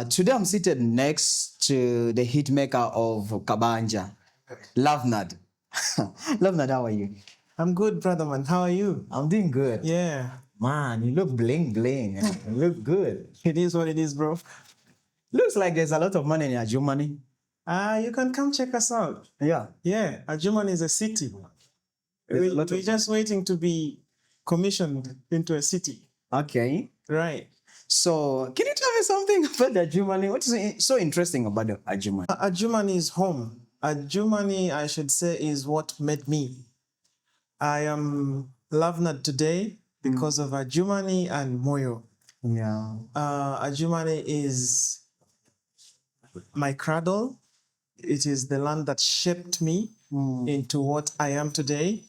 Today I'm seated next to the hitmaker of Kabanja, Lovenerd. Lovenerd, how are you? I'm good, brother man. How are you? I'm doing good. Yeah. Man, you look bling bling. You look good. It is what it is, bro. Looks like there's a lot of money in Ajumani. You can come check us out. Yeah. Yeah, Adjumani is a city. We're just waiting to be commissioned into a city. Okay. Right. So, can you tell me something about the Ajumani? What is so interesting about the Ajumani? Adjumani is home. Adjumani, I should say, is what made me. I am Lovenerd today because of Adjumani and Moyo. Yeah. Adjumani is my cradle. It is the land that shaped me into what I am today.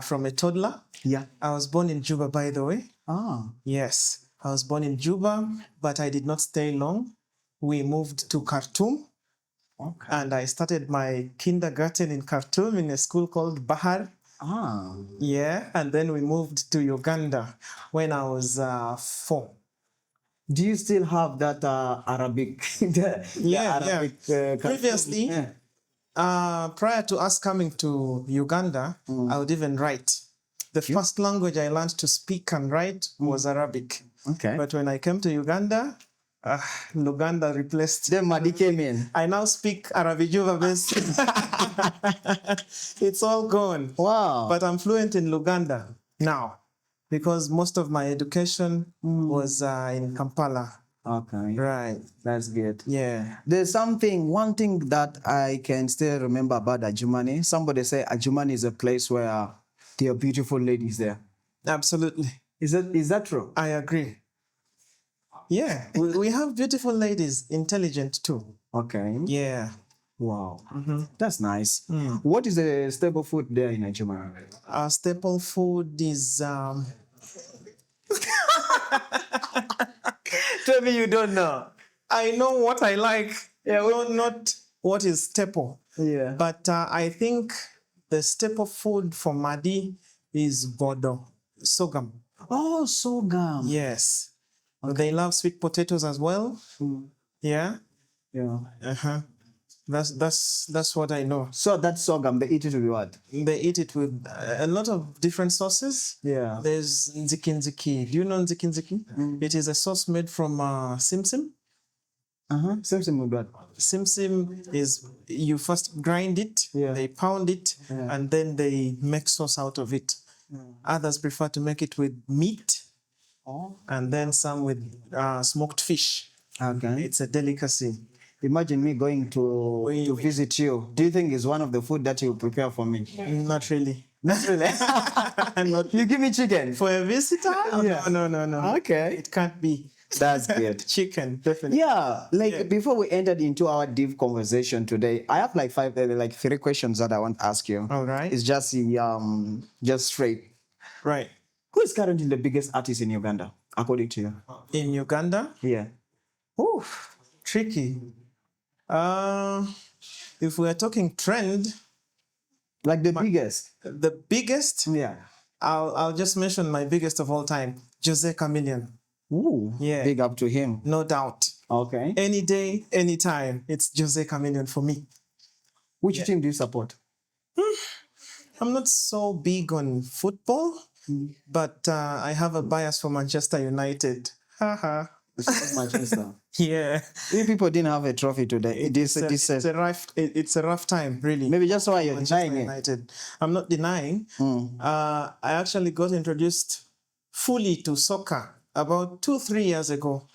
From a toddler. Yeah. I was born in Juba, by the way. Ah. Yes, I was born in Juba, but I did not stay long. We moved to Khartoum. Okay. And I started my kindergarten in Khartoum in a school called Bahar. Ah. Yeah, and then we moved to Uganda when I was 4. Do you still have that Arabic? Arabic. Previously, prior to us coming to Uganda, I would even write. The first language I learned to speak and write was Arabic. Okay. But when I came to Uganda, Luganda replaced. Then Madi came in. I now speak Arabijuva based. It's all gone. Wow. But I'm fluent in Luganda now because most of my education was in Kampala. Okay. Right. That's good. Yeah. There's one thing that I can still remember about Ajumani. Somebody say Ajumani is a place where there are beautiful ladies there. Absolutely. Is that true? I agree. Yeah. We have beautiful ladies, intelligent too. Okay. Yeah. Wow. That's nice. What is the staple food there in Ajumani? Our staple food is Tell me you don't know. I know what I like. Yeah, not what is staple. Yeah. But I think the staple food for Madi is bodo, sorghum. Oh, sorghum. Yes. Okay. They love sweet potatoes as well. Yeah. Yeah. That's what I know. So that sorghum, they eat it with what? They eat it with a lot of different sauces. Yeah. There's nziki nziki. Do you know nziki nziki? It is a sauce made from simsim. Simsim with what? Simsim is you first grind it, they pound it, and then they make sauce out of it. Others prefer to make it with meat, and then some with smoked fish. Okay. It's a delicacy. Imagine me going to visit you. Do you think it's one of the food that you prepare for me? Not really. Not really. You give me chicken for a visitor? Yeah. No. Okay. It can't be. That's good. Chicken, definitely. Yeah, before we entered into our deep conversation today, I have like 3 questions that I want to ask you. All right. It's just straight. Right. Who is currently the biggest artist in Uganda, according to you? In Uganda? Yeah. Oof, tricky. If we are talking trend, like the biggest. The biggest? Yeah. I'll just mention my biggest of all time, Jose Chameleone. Ooh, yeah. Big up to him. No doubt. Okay. Any day, any time, it's Jose Chameleone for me. Which team do you support? I'm not so big on football, but I have a bias for Manchester United. Haha. Manchester. Yeah. You people didn't have a trophy today. It's a rough time, really. Maybe just why you're denying it. I'm not denying. I actually got introduced fully to soccer about 2-3 years ago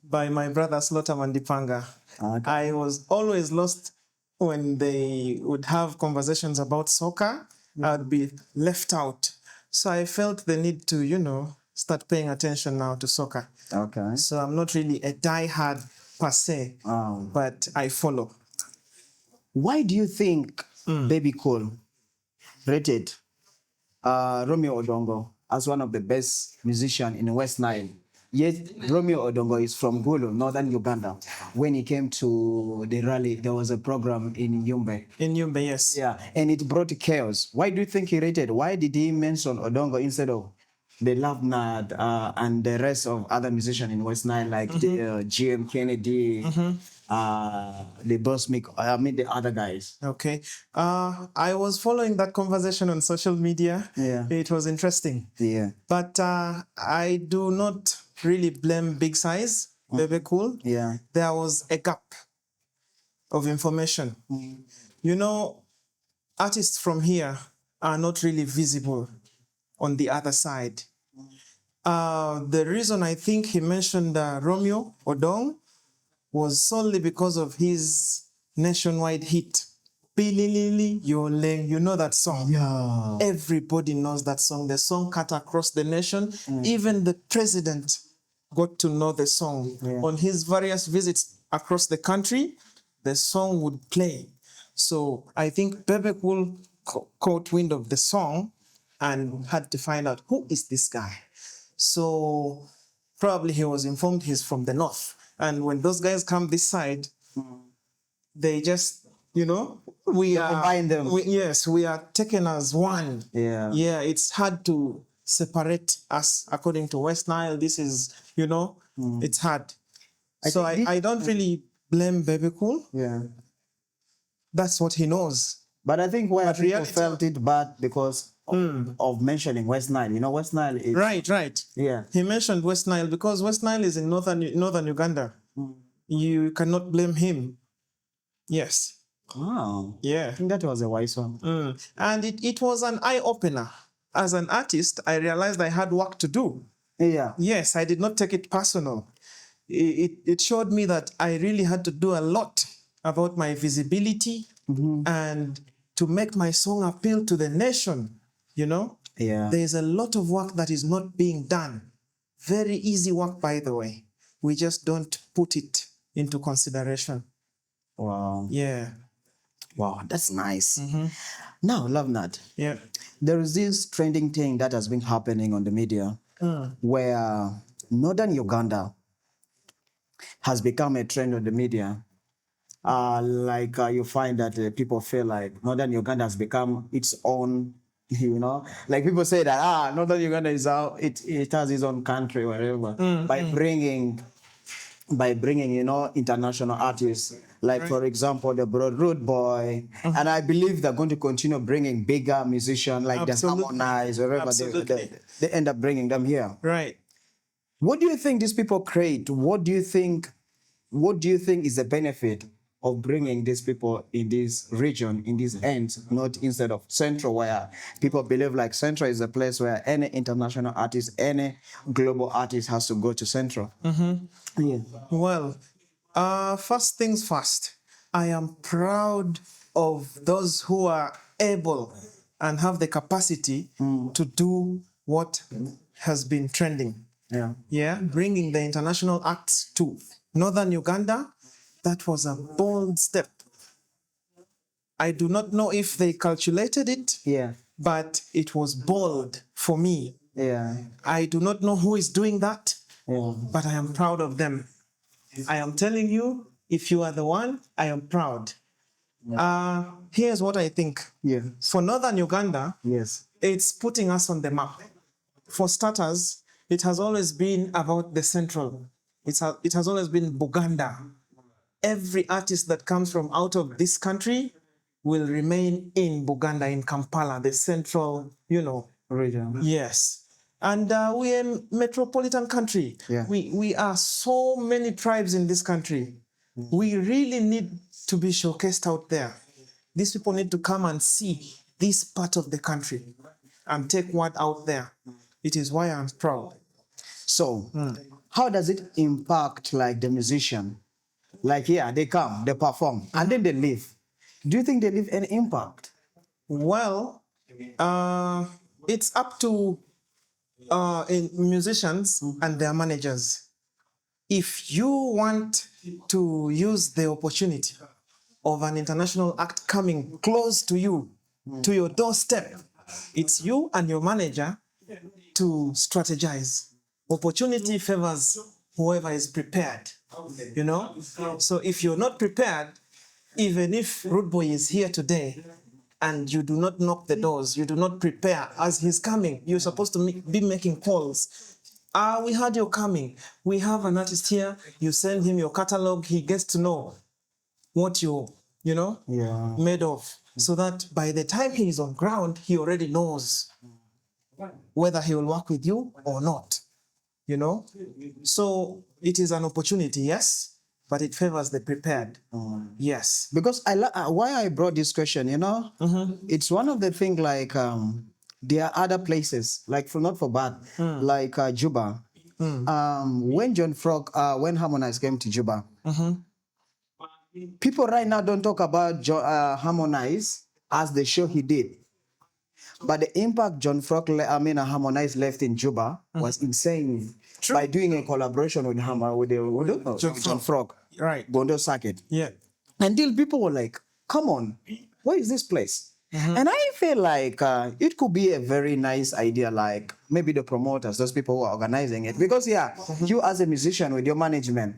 by my brother Slota Mandipanga. Okay. I was always lost when they would have conversations about soccer. I'd be left out. So I felt the need to, start paying attention now to soccer. Okay. So I'm not really a diehard per se, but I follow. Why do you think Baby Cool rated Romeo Odongo as one of the best musicians in West Nile? Yet Romeo Odongo is from Gulu, Northern Uganda. When he came to the rally, there was a program in Yumbe. In Yumbe, yes. Yeah, and it brought chaos. Why do you think he rated? Why did he mention Odongo instead of the Lovenerd and the rest of other musicians in West Nile, like the GM Kennedy, the Bosmic, the other guys. Okay. I was following that conversation on social media. Yeah. It was interesting. Yeah. But I do not really blame Big Size, Bebe Cool. Yeah. There was a gap of information. You know, artists from here are not really visible on the other side. The reason I think he mentioned Romeo Odong was solely because of his nationwide hit, Pililili Yoleng. You know that song? Yeah. Everybody knows that song. The song cut across the nation. Even the president got to know the song. Yeah. On his various visits across the country, the song would play. So I think Bebe Cool caught wind of the song and had to find out, who is this guy? So probably he was informed he's from the north. And when those guys come this side, they just, we are combine them. We are taken as one. Yeah. Yeah, it's hard to separate us according to West Nile. This is, it's hard. So I don't really blame Bebe Cool. Yeah. That's what he knows. But I think where people reality- felt it bad because of mentioning West Nile. West Nile is... Right. Yeah. He mentioned West Nile because West Nile is in northern Uganda. You cannot blame him. Yes. Wow. Yeah. I think that was a wise one. And it was an eye-opener. As an artist, I realized I had work to do. Yeah. Yes, I did not take it personal. It showed me that I really had to do a lot about my visibility and to make my song appeal to the nation, Yeah. There's a lot of work that is not being done. Very easy work, by the way. We just don't put it into consideration. Wow. Yeah. Wow, that's nice. Now, Lovenerd, Yeah. there is this trending thing that has been happening on the media where Northern Uganda has become a trend on the media. You find that people feel like Northern Uganda has become its own, like people say that Northern Uganda is it has its own country, wherever, by bringing international artists, like for example the Broad Root Boy, and I believe they're going to continue bringing bigger musicians like the Absolutely. Harmonize, wherever they end up bringing them here. Right. What do you think these people create? What do you think is the benefit of bringing these people in this region, in these ends, not instead of Central, where people believe like Central is a place where any international artist, any global artist has to go to Central? Yeah. Well, first things first, I am proud of those who are able and have the capacity to do what has been trending. Yeah. Yeah, bringing the international acts to Northern Uganda, that was a bold step. I do not know if they calculated it, Yeah. but it was bold for me. Yeah. I do not know who is doing that, Yeah. but I am proud of them. I am telling you, if you are the one, I am proud. Here's what I think. Yeah. For Northern Uganda, Yes. it's putting us on the map. For starters, it has always been about the central. It has always been Buganda. Every artist that comes from out of this country will remain in Buganda, in Kampala, the central, Region. Yes. And we are a metropolitan country. Yeah. We are so many tribes in this country. We really need to be showcased out there. These people need to come and see this part of the country and take word out there. It is why I'm proud. So, how does it impact like the musician? Like, they come, they perform, and then they leave. Do you think they leave any impact? Well, it's up to musicians and their managers. If you want to use the opportunity of an international act coming close to you, to your doorstep, it's you and your manager to strategize. Opportunity favors whoever is prepared, So if you're not prepared, even if Rude Boy is here today and you do not knock the doors, you do not prepare as he's coming, you're supposed to be making calls. We heard you're coming. We have an artist here. You send him your catalog. He gets to know what you're, made of. So that by the time he is on ground, he already knows whether he will work with you or not. So it is an opportunity, yes, but it favors the prepared. Yes. Because why I brought this question, it's one of the things like there are other places, like not for bad, like Juba. When John Frog, when Harmonize came to Juba, people right now don't talk about Harmonize as the show he did. But the impact John Frog, Harmonize left in Juba was insane. True. By doing a collaboration with John Frog. Right. Gondo Circuit. Yeah. Until people were like, come on, where is this place? And I feel like it could be a very nice idea, like maybe the promoters, those people who are organizing it. Because, you as a musician with your management,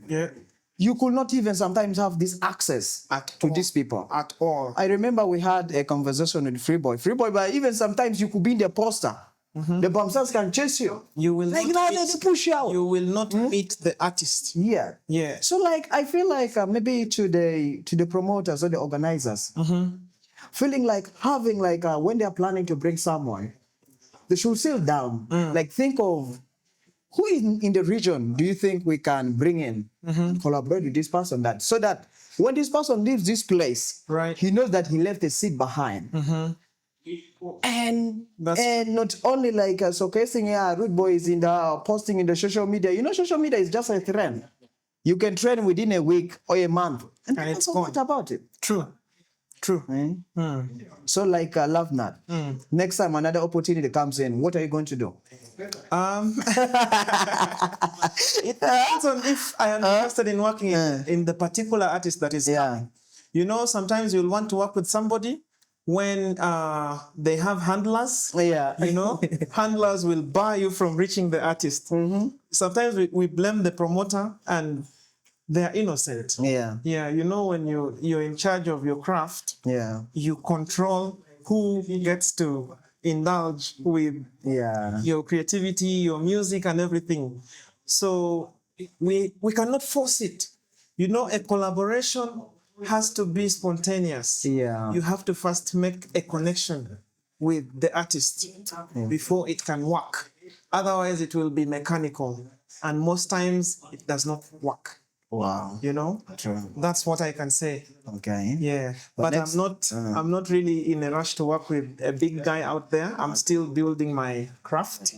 you could not even sometimes have this access to these people. At all. I remember we had a conversation with Freeboy, but even sometimes you could be in the poster. The bombers can chase you. You will like now they push you out. You will not meet the artist. Yeah. Yeah. So like I feel like maybe to the promoters or the organizers, feeling like having like when they are planning to bring someone, they should sit down. Like think of who in the region do you think we can bring in and collaborate with this person, so that when this person leaves this place, right, he knows that he left a seat behind. And not only like showcasing Rude Boys in the posting in the social media. Social media is just a trend. You can trend within a week or a month, and it's gone. What about it? True. So like Lovenerd, next time another opportunity comes in, what are you going to do? It depends on if I am interested in working in the particular artist that is coming. Sometimes you'll want to work with somebody when they have handlers. Handlers will bar you from reaching the artist. Sometimes we blame the promoter and they are innocent. When you're in charge of your craft, you control who gets to indulge with your creativity, your music and everything. So we cannot force it. A collaboration has to be spontaneous. You have to first make a connection with the artist before it can work. Otherwise it will be mechanical, and most times it does not work. Wow. True. That's what I can say. Okay. Yeah. But I'm not really in a rush to work with a big guy out there. I'm still building my craft,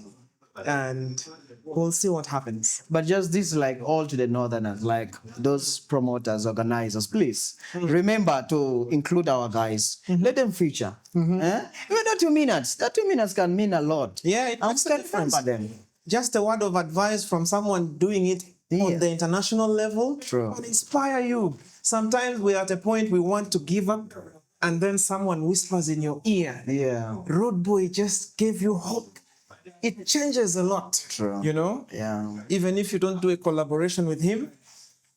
and we'll see what happens. But just this, like all to the Northerners, like those promoters, organizers, please remember to include our guys. Let them feature. Even the 2 minutes. The 2 minutes can mean a lot. Yeah, it makes a difference. Just a word of advice from someone doing it on the international level can inspire you. Sometimes we're at a point we want to give up, and then someone whispers in your ear, Road Boy just gave you hope. It changes a lot. Even if you don't do a collaboration with him,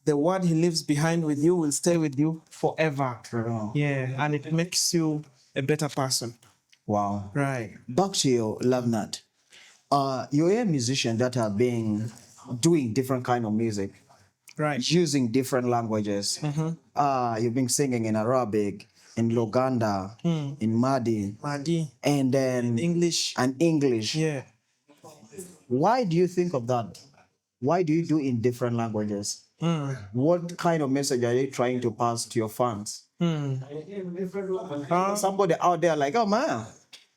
the word he leaves behind with you will stay with you forever. And it makes you a better person. Wow. Right. Back to your Lovenerd. You're a musician that have been doing different kind of music, using different languages. You've been singing in Arabic, in Luganda, in Madi, and then English. Yeah. Why do you think of that? Why do you do in different languages? What kind of message are you trying to pass to your fans? Somebody out there like, oh man,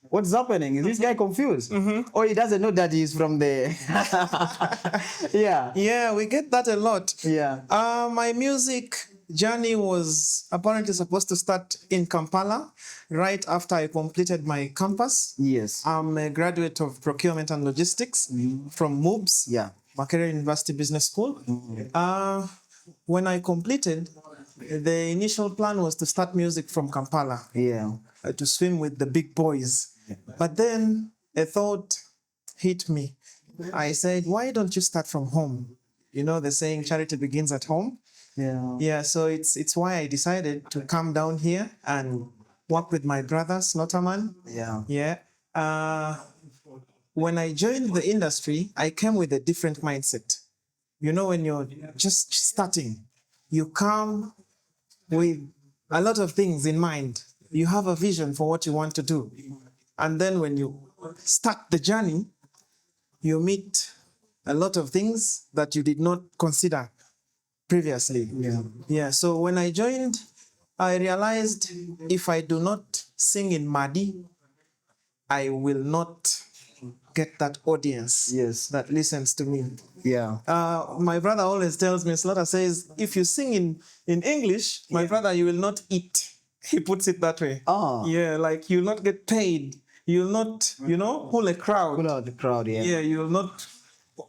what's happening? Is this guy confused? Or he doesn't know that he's from the... Yeah, we get that a lot. Yeah. My music journey was apparently supposed to start in Kampala right after I completed my campus. Yes. I'm a graduate of procurement and logistics from MUBS, Makerere University Business School. When I completed, the initial plan was to start music from Kampala. To swim with the big boys. But then a thought hit me. I said, why don't you start from home? The saying, charity begins at home. So it's why I decided to come down here and work with my brother, Slaughterman. Yeah. Yeah. When I joined the industry, I came with a different mindset. You know, when you're just starting, you come with a lot of things in mind. You have a vision for what you want to do. And then when you start the journey, you meet a lot of things that you did not consider previously. Yeah. So when I joined, I realized if I do not sing in Madi, I will not get that audience that listens to me. Yeah. My brother always tells me, Slaughter says, if you sing in English, my brother, you will not eat. He puts it that way. Oh. Yeah, like you'll not get paid. You'll not, pull a crowd. Pull out the crowd, yeah. Yeah, you will not,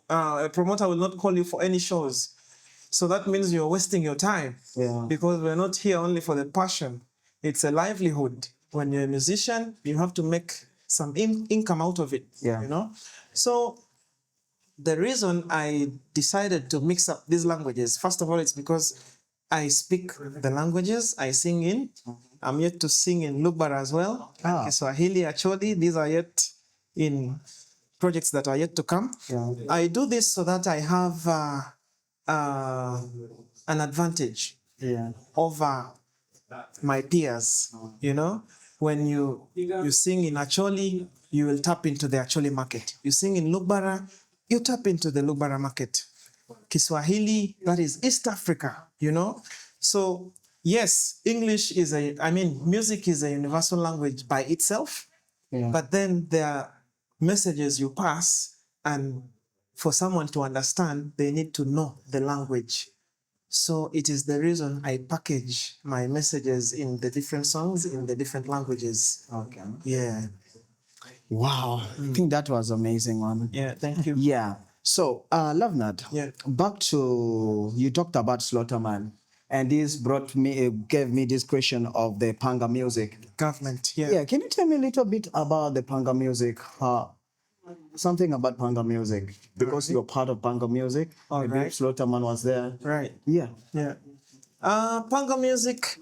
a promoter will not call you for any shows. So that means you're wasting your time. Yeah. Because we're not here only for the passion. It's a livelihood. When you're a musician, you have to make some income out of it. Yeah. So the reason I decided to mix up these languages, first of all, it's because I speak the languages I sing in. I'm yet to sing in Lugbara as well. Swahili, Acholi, these are yet in projects that are yet to come. Yeah. I do this so that I have an advantage over my peers. When you sing in Acholi, you will tap into the Acholi market. You sing in Lugbara, you tap into the Lugbara market. Kiswahili, that is East Africa, So yes, English is music is a universal language by itself, but then there are messages you pass, and for someone to understand, they need to know the language. So it is the reason I package my messages in the different songs in the different languages. Okay. Yeah. Wow. I think that was amazing, man. Yeah, thank you. Yeah. So, Lovenerd, back to, you talked about Slaughterman, and this gave me this question of the Panga music. Government, Yeah, can you tell me a little bit about the Panga music? Something about Panga music, because you're part of Panga music. Maybe Slaughterman was there. Right. Yeah. Yeah. Panga music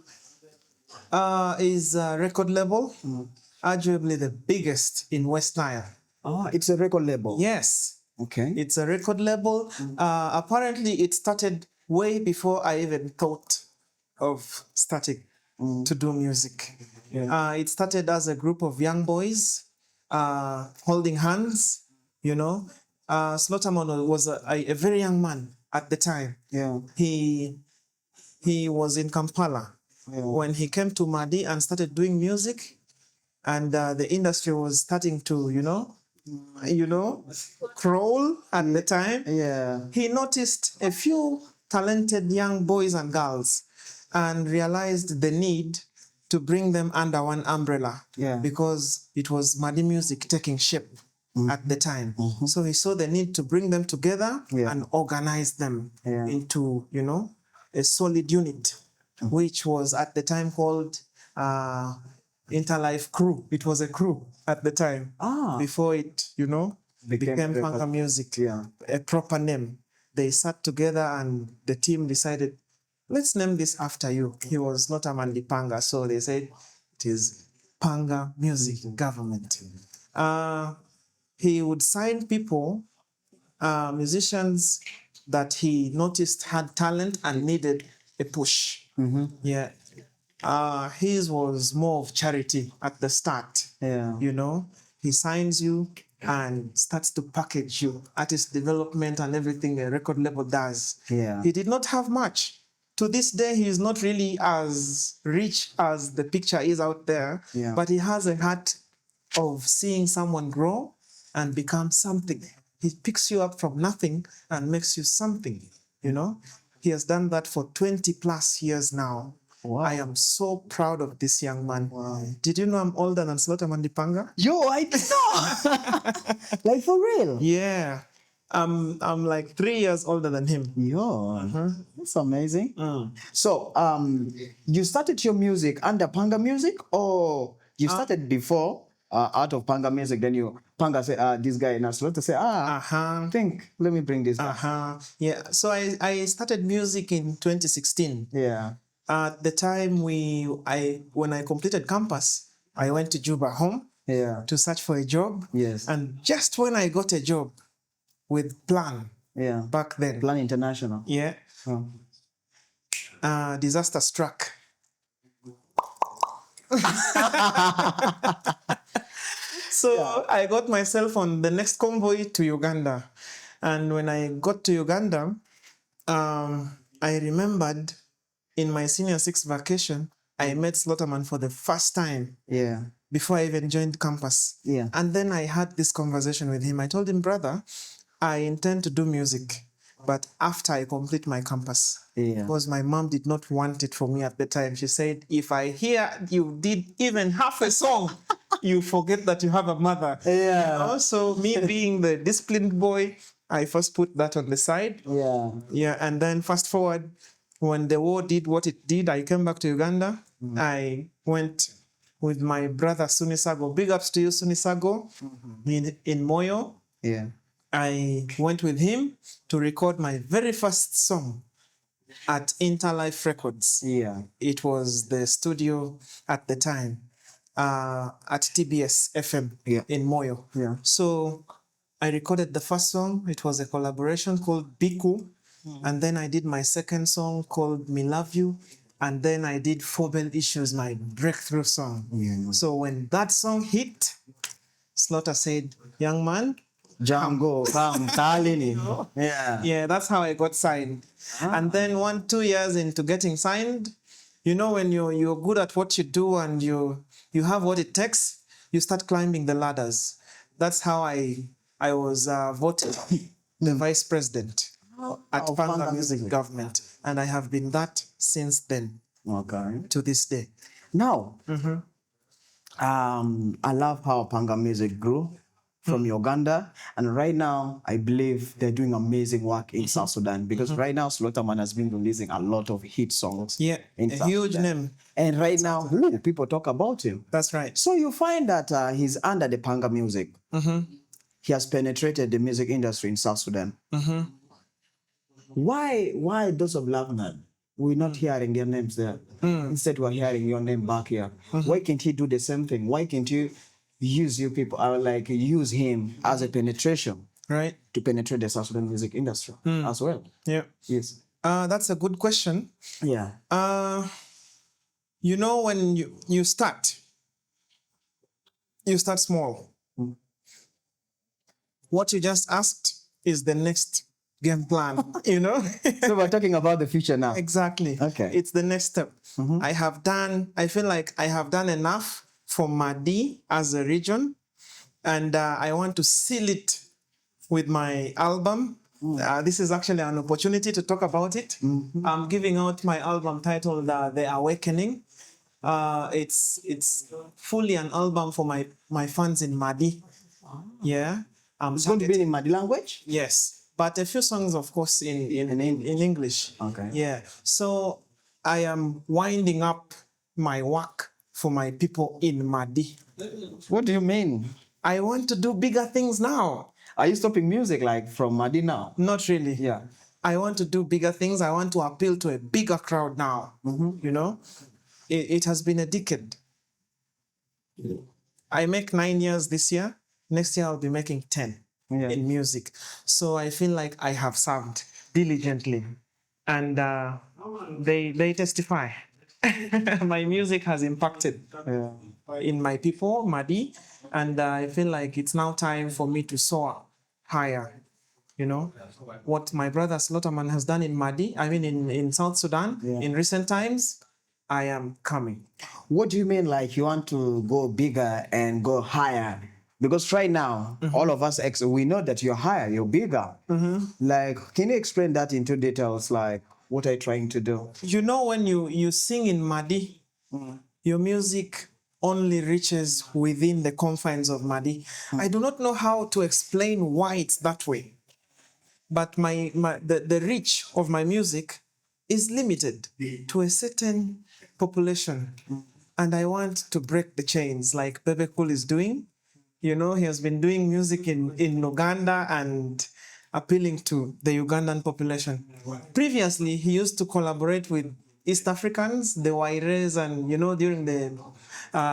is a record label, arguably the biggest in West Nile. Oh, it's a record label. Yes. Okay. It's a record label. Apparently, it started way before I even thought of starting to do music. Yeah. It started as a group of young boys holding hands, Slaughterman was a very young man at the time. Yeah. He was in Kampala when he came to Madi and started doing music, and the industry was starting to, crawl at the time. Yeah. He noticed a few talented young boys and girls and realized the need to bring them under one umbrella, because it was Madi music taking shape at the time. So he saw the need to bring them together and organize them into, a solid unit, which was at the time called Interlife Crew. It was a crew at the time before it, became Panga music, a proper name. They sat together and the team decided, let's name this after you. He was not a Mandipanga, so they said it is Panga Music Government. He would sign people, musicians that he noticed had talent and needed a push. Yeah. His was more of charity at the start. Yeah. He signs you and starts to package you, artist development and everything a record label does. Yeah. He did not have much. To this day, he is not really as rich as the picture is out there, but he has a heart of seeing someone grow and become something. He picks you up from nothing and makes you something, He has done that for 20 plus years now. Wow. I am so proud of this young man. Wow. Did you know I'm older than Slaughterman Dipanga? Yo, I did not. Like for real? Yeah. I'm like 3 years older than him. Yo, that's amazing. So, you started your music under Panga music, or you started before out of Panga music? Then Panga say, this guy, and Slaughter say, let me bring this. Yeah. So I started music in 2016. Yeah. At the time when I completed campus, I went to Juba home to search for a job. Yes. And just when I got a job with Plan back then. Plan International. Yeah. Disaster struck. So I got myself on the next convoy to Uganda. And when I got to Uganda, I remembered in my senior 6 vacation, I met Slaughterman for the first time. Yeah. Before I even joined campus. Yeah. And then I had this conversation with him. I told him, brother, I intend to do music, but after I complete my campus. Yeah. Because my mom did not want it for me at the time. She said, if I hear you did even half a song, you forget that you have a mother. Yeah. Also, me being the disciplined boy, I first put that on the side. Yeah. Yeah, and then fast forward, when the war did what it did, I came back to Uganda. I went with my brother Sunisago. Big ups to you, Sunisago, in Moyo. Yeah. I went with him to record my very first song at Interlife Records. Yeah. It was the studio at the time at TBS FM in Moyo. Yeah. So I recorded the first song. It was a collaboration called Biku. And then I did my second song called Me Love You. And then I did 4 Bell Issues, my breakthrough song. Yeah. So when that song hit, Slaughter said, young man, Django, come, Talini. Yeah. yeah, that's how I got signed. And then 1-2 years into getting signed, you know, when you're good at what you do and you have what it takes, you start climbing the ladders. That's how I was voted the vice president at Panga Music Government. And I have been that since then. Okay. To this day. Now, I love how Panga Music grew from Uganda, and right now I believe they're doing amazing work in South Sudan, because right now Slaughterman has been releasing a lot of hit songs. Yeah, in a South huge Sudan. name. And right now, people talk about him. That's right. So you find that he's under the Panga Music. He has penetrated the music industry in South Sudan. Why those of Lovenerd? We're not hearing their names there. Instead, we're hearing your name back here. Why can't he do the same thing? Why can't you use you people, or like use him as a penetration, right, to penetrate the South Sudan music industry as well? Yeah. Yes. That's a good question. Yeah. You know, when you start small. What you just asked is the next game plan, you know? So we're talking about the future now. Exactly. Okay. It's the next step. I feel like I have done enough for Madi as a region, and I want to seal it with my album. This is actually an opportunity to talk about it. I'm giving out my album titled The Awakening. It's fully an album for my fans in Madi. Yeah. It's going to be in Madi language? Yes. But a few songs, of course, in English. Okay. Yeah. So I am winding up my work for my people in Madi. What do you mean? I want to do bigger things now. Are you stopping music like from Madi now? Not really. Yeah. I want to do bigger things. I want to appeal to a bigger crowd now. You know, it has been a decade. I make 9 years this year. Next year I'll be making 10 in music. So I feel like I have served diligently, and they testify. My music has impacted in my people, Madi, and I feel like it's now time for me to soar higher. You know, what my brother Slaughterman has done in Madi, I mean in South Sudan, in recent times, I am coming. What do you mean, like you want to go bigger and go higher? Because right now, all of us, we know that you're higher, you're bigger. Like, can you explain that into details? Like, what are you trying to do? You know, when you sing in Madi, your music only reaches within the confines of Madi. I do not know how to explain why it's that way. But the reach of my music is limited to a certain population. And I want to break the chains like Bebe Cool is doing. You know, he has been doing music in Uganda and appealing to the Ugandan population. Previously, he used to collaborate with East Africans, the Waires, and during the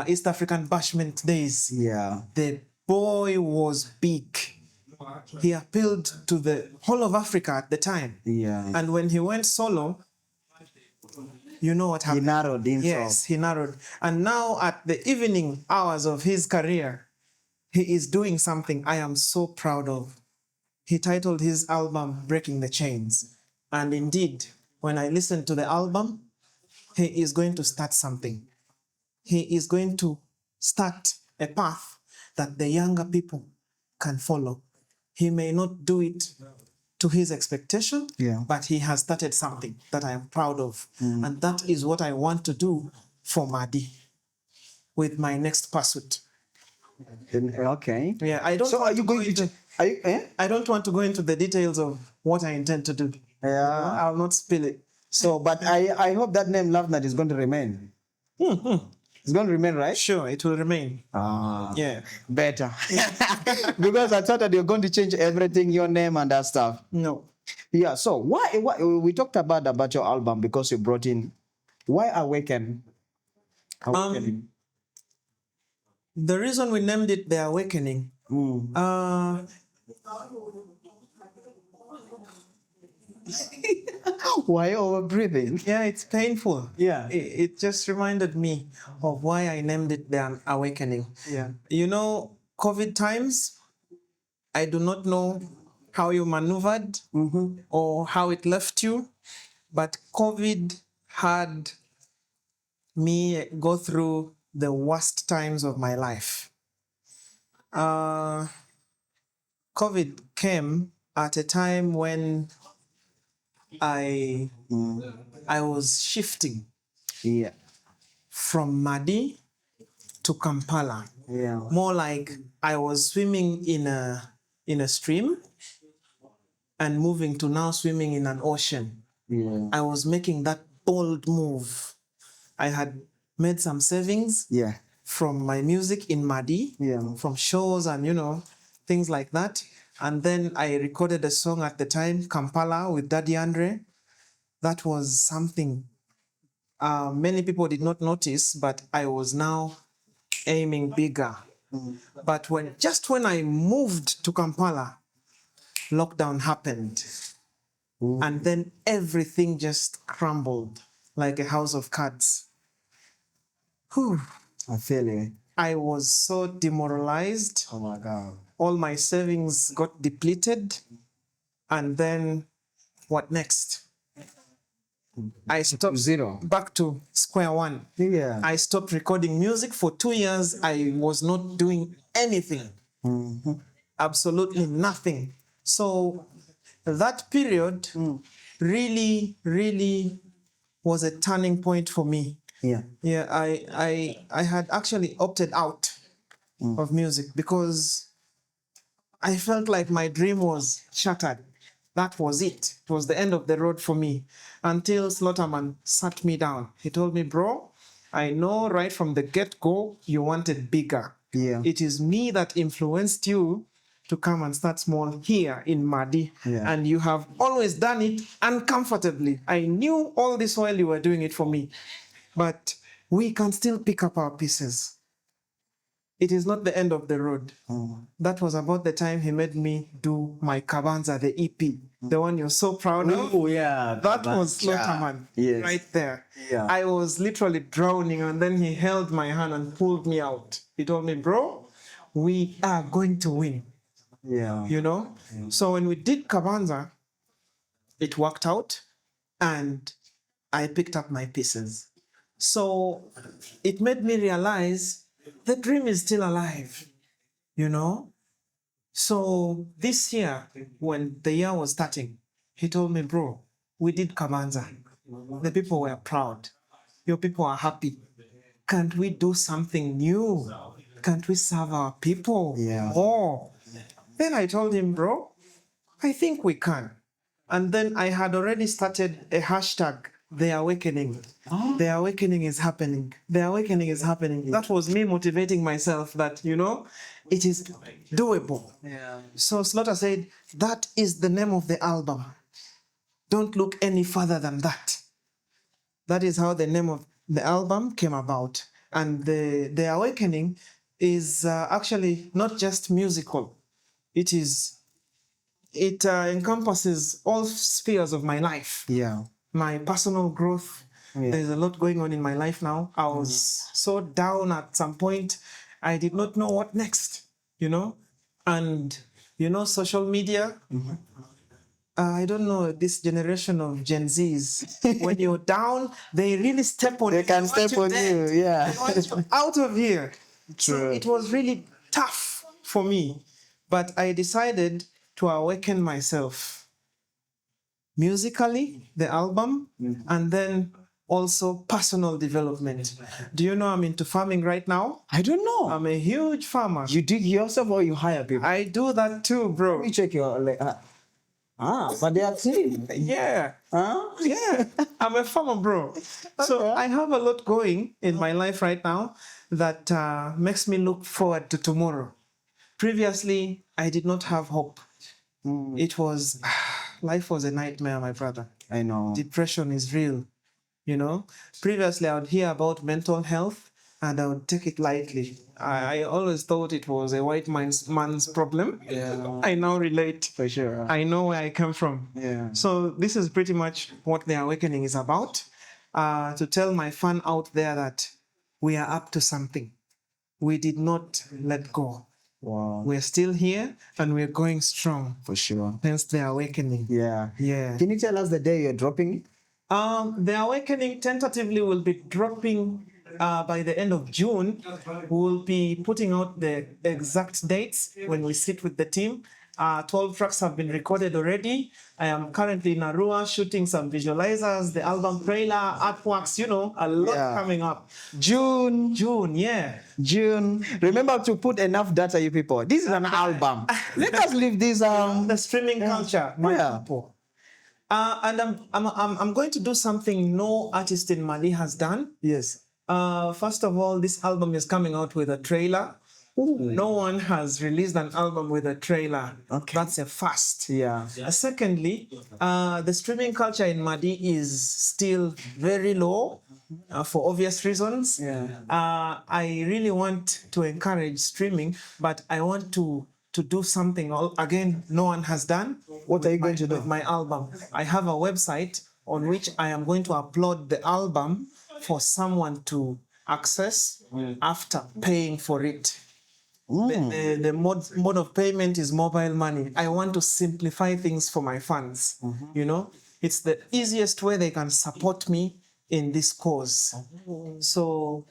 East African bashment days, Yeah. the boy was big. He appealed to the whole of Africa at the time. Yeah. And when he went solo, you know what happened? He narrowed himself. Yes, he narrowed. And now at the evening hours of his career, he is doing something I am so proud of. He titled his album Breaking the Chains. And indeed, when I listened to the album, he is going to start something. He is going to start a path that the younger people can follow. He may not do it to his expectation, but he has started something that I am proud of. And that is what I want to do for Madi with my next pursuit. Okay. Yeah, I don't. So are you going to? Are you? I don't want to go into the details of what I intend to do. Yeah. I'll not spill it. So, but I hope that name Lovenerd is going to remain. It's going to remain, right? Sure, it will remain. Yeah. Better. Because I thought that you're going to change everything, your name and that stuff. No. Yeah. So why we talked about your album because you brought in why Awaken? Awakening. The reason we named it The Awakening. Why over breathing? Yeah, it's painful. Yeah. It just reminded me of why I named it The Awakening. Yeah. COVID times, I do not know how you maneuvered or how it left you, but COVID had me go through the worst times of my life. COVID came at a time when I was shifting from Madi to Kampala. Yeah. More like I was swimming in a stream and moving to now swimming in an ocean. Yeah. I was making that bold move. I had made some savings from my music in Madi, from shows and things like that. And then I recorded a song at the time, Kampala, with Daddy Andre. That was something many people did not notice, but I was now aiming bigger. But when I moved to Kampala, lockdown happened. And then everything just crumbled like a house of cards. Whew. I feel it. I was so demoralized. Oh my God. All my savings got depleted. And then what next? I stopped. Zero. Back to square one. Yeah. I stopped recording music for 2 years. I was not doing anything. Absolutely nothing. So that period really, really was a turning point for me. Yeah. Yeah, I had actually opted out of music because I felt like my dream was shattered. That was it. It was the end of the road for me. Until Slaughterman sat me down. He told me, bro, I know right from the get-go you wanted bigger. Yeah. It is me that influenced you to come and start small here in Madi. Yeah. And you have always done it uncomfortably. I knew all this while you were doing it for me. But we can still pick up our pieces. It is not the end of the road. That was about the time he made me do my Kabanza, the EP, the one you're so proud of. Oh, yeah. That was Slaughterman, right there. Yeah. I was literally drowning, and then he held my hand and pulled me out. He told me, bro, we are going to win. Yeah. So when we did Kabanza, it worked out, and I picked up my pieces. So it made me realize the dream is still alive, So this year, when the year was starting, he told me, bro, we did Kabanza. The people were proud. Your people are happy. Can't we do something new? Can't we serve our people? Yeah. Oh. Then I told him, bro, I think we can. And then I had already started a hashtag, The Awakening. The awakening is happening. The awakening is happening. That was me motivating myself that, it is doable. Yeah. So Slaughter said, that is the name of the album. Don't look any further than that. That is how the name of the album came about. And the awakening is actually not just musical. It encompasses all spheres of my life. Yeah. My personal growth. Yeah. There's a lot going on in my life now. I was so down at some point. I did not know what next, And, social media. I don't know, this generation of Gen Zs, when you're down, they really step on you. They can step on you, yeah. They want you out of here. True. So it was really tough for me. But I decided to awaken myself musically, the album, and then also personal development. Do you know I'm into farming right now? I don't know. I'm a huge farmer. You dig yourself or you hire people? I do that too, bro. Let me check your... but they are clean. Yeah. Huh? Yeah. I'm a farmer, bro. So I have a lot going in my life right now that makes me look forward to tomorrow. Previously, I did not have hope. It was... life was a nightmare, my brother. I know. Depression is real. Previously I would hear about mental health and I would take it lightly. I always thought it was a white man's problem. Yeah. I now relate. For sure. I know where I come from. Yeah. So this is pretty much what the awakening is about. To tell my fan out there that we are up to something. We did not let go. Wow. We're still here and we're going strong. For sure. Hence the awakening. Yeah. Yeah. Can you tell us the day you're dropping? The awakening tentatively will be dropping by the end of June. We'll be putting out the exact dates when we sit with the team. 12 tracks have been recorded already. I am currently in Arua shooting some visualizers, the album trailer, artworks, a lot coming up. June. Yeah. June. Remember to put enough data, you people. This is an album. Let us leave this The streaming culture, my people. And I'm going to do something no artist in Mali has done. Yes. First of all, this album is coming out with a trailer. Ooh. No one has released an album with a trailer. Okay. That's a first. Yeah. Secondly, the streaming culture in Mali is still very low for obvious reasons. Yeah. I really want to encourage streaming, but I want to do something again no one has done. What are you going to do? With my album. I have a website on which I am going to upload the album for someone to access after paying for it. The mode of payment is mobile money. I want to simplify things for my fans. It's the easiest way they can support me in this cause. So,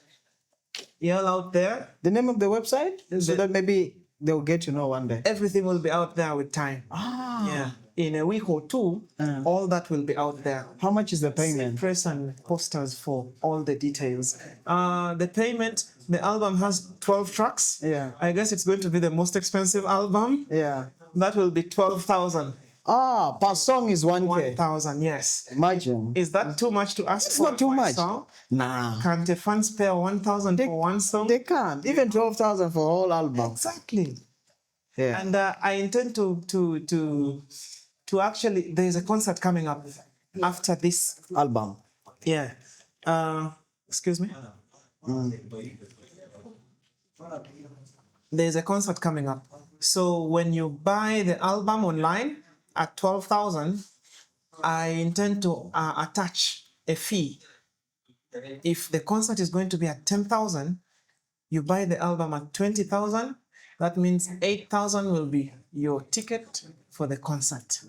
y'all out there. The name of the website? So that maybe they'll get to know one day. Everything will be out there with time. Yeah. In a week or two, all that will be out there. How much is the payment? Press and posters for all the details. The payment, the album has 12 tracks. Yeah. I guess it's going to be the most expensive album. Yeah. That will be 12,000. Per song is 1K. 1,000, yes. Imagine. Is that too much to ask? It's not too much. Song? Nah. Can't a fan spare 1,000 for one song? They can't. Even 12,000 for a whole album. Exactly. Yeah. And I intend to actually, there is a concert coming up after this album. Yeah. Excuse me? There's a concert coming up. So when you buy the album online at 12,000, I intend to attach a fee. If the concert is going to be at 10,000, you buy the album at 20,000, that means 8,000 will be your ticket for the concert.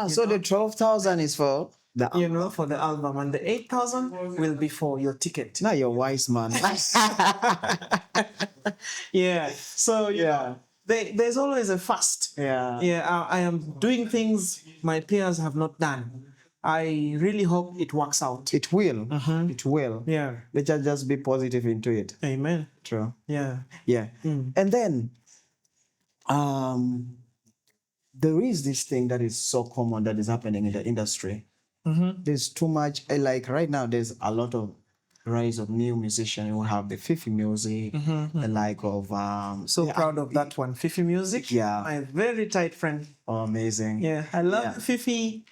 So the 12,000 is for the for the album, and the 8,000 will be for your ticket. Now you're wise, man. Yeah. So there's always a first. Yeah. Yeah. I am doing things my peers have not done. I really hope it works out. It will. It will. Yeah. Let's just be positive into it. Amen. True. Yeah. Yeah. And then there is this thing that is so common that is happening in the industry. There's too much, like right now, there's a lot of rise of new musicians. We have the Fifi music, the like of... proud of that one. Fifi music. Yeah. My very tight friend. Oh, amazing. Yeah. I love Fifi.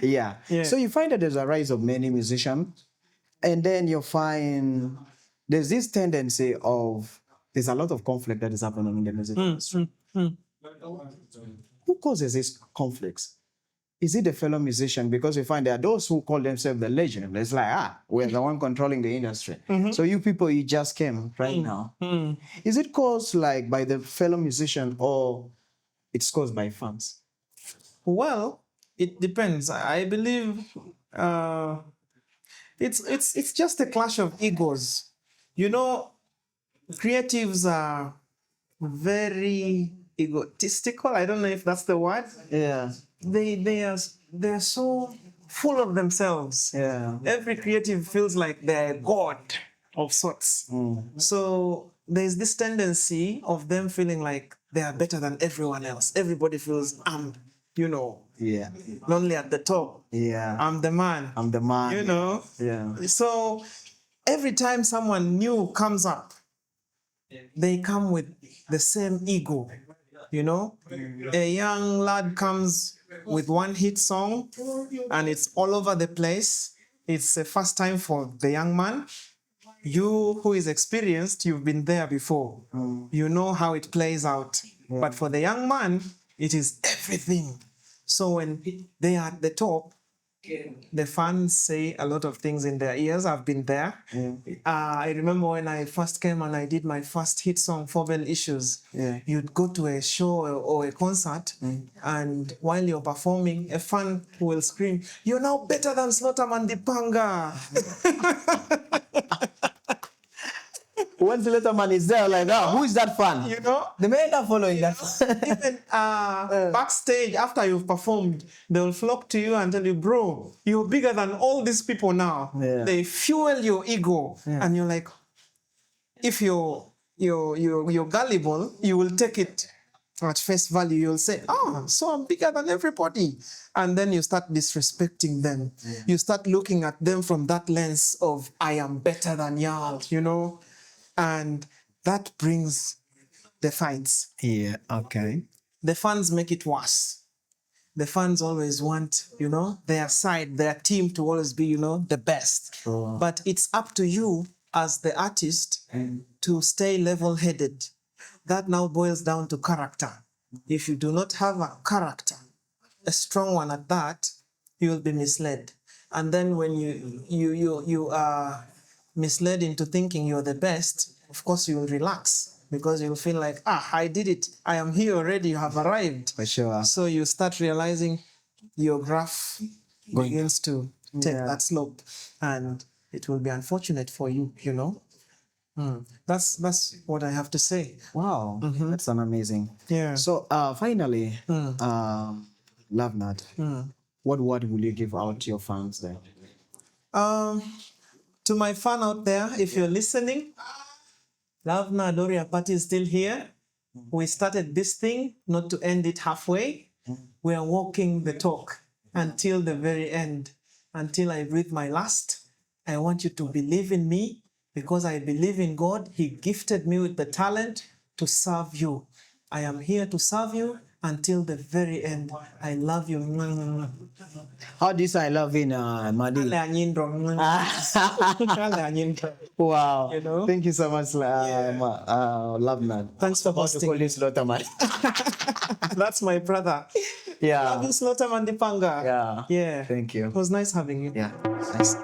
Yeah. Yeah. So you find that there's a rise of many musicians, and then you find there's this tendency of there's a lot of conflict that is happening in the music industry. Who causes these conflicts? Is it the fellow musician? Because you find there are those who call themselves the legend. It's like, we're the one controlling the industry. So you people, you just came right now. Is it caused like by the fellow musician, or it's caused by fans? Well, it depends. I believe it's just a clash of egos. You know, creatives are very egotistical. I don't know if that's the word. Yeah. They're so full of themselves. Yeah. Every creative feels like they're a god of sorts. So there's this tendency of them feeling like they are better than everyone else. Everybody feels Yeah. lonely at the top. Yeah. I'm the man. I'm the man. Yeah. So every time someone new comes up, they come with the same ego. A young lad comes with one hit song and it's all over the place. It's the first time for the young man. You who is experienced, you've been there before. You know how it plays out. But for the young man, it is everything. So when they are at the top, the fans say a lot of things in their ears. I've been there. I remember when I first came and I did my first hit song, Four Bell Issues. You'd go to a show or a concert, and while you're performing, a fan will scream, "You're now better than Slaughterman Dipanga." Once the little man is there, like, who is that fan? The men are following that. Even backstage, after you've performed, they'll flock to you and tell you, "Bro, you're bigger than all these people now." Yeah. They fuel your ego, and you're like, if you're gullible, you will take it at face value. You'll say, so I'm bigger than everybody. And then you start disrespecting them. You start looking at them from that lens of, I am better than y'all, and that brings the fights. Yeah, okay. The fans make it worse. The fans always want, their side, their team to always be, the best. Sure. But it's up to you as the artist to stay level-headed. That now boils down to character. If you do not have a character, a strong one at that, you will be misled. And then when you are misled into thinking you're the best, of course you will relax because you'll feel like, I did it. I am here already. You have arrived. For sure. So So you start realizing your graph begins to take that slope, and it will be unfortunate for you, That's what I have to say. wow, that's an amazing. Yeah. So finally, Lovenerd, what word will you give out to your fans then? To my fan out there, if you're listening, Lovenerd Oria Party is still here. We started this thing not to end it halfway. We are walking the talk until the very end, until I breathe my last. I want you to believe in me because I believe in God. He gifted me with the talent to serve you. I am here to serve you until the very end. I love you. How do you say I love in Madi? Wow. Thank you so much, Lovenerd. Thanks for How to hosting. call you Slaughterman. That's my brother. Yeah. Love you, Slaughterman Dipanga. Yeah. Yeah. Thank you. It was nice having you. Yeah. Nice.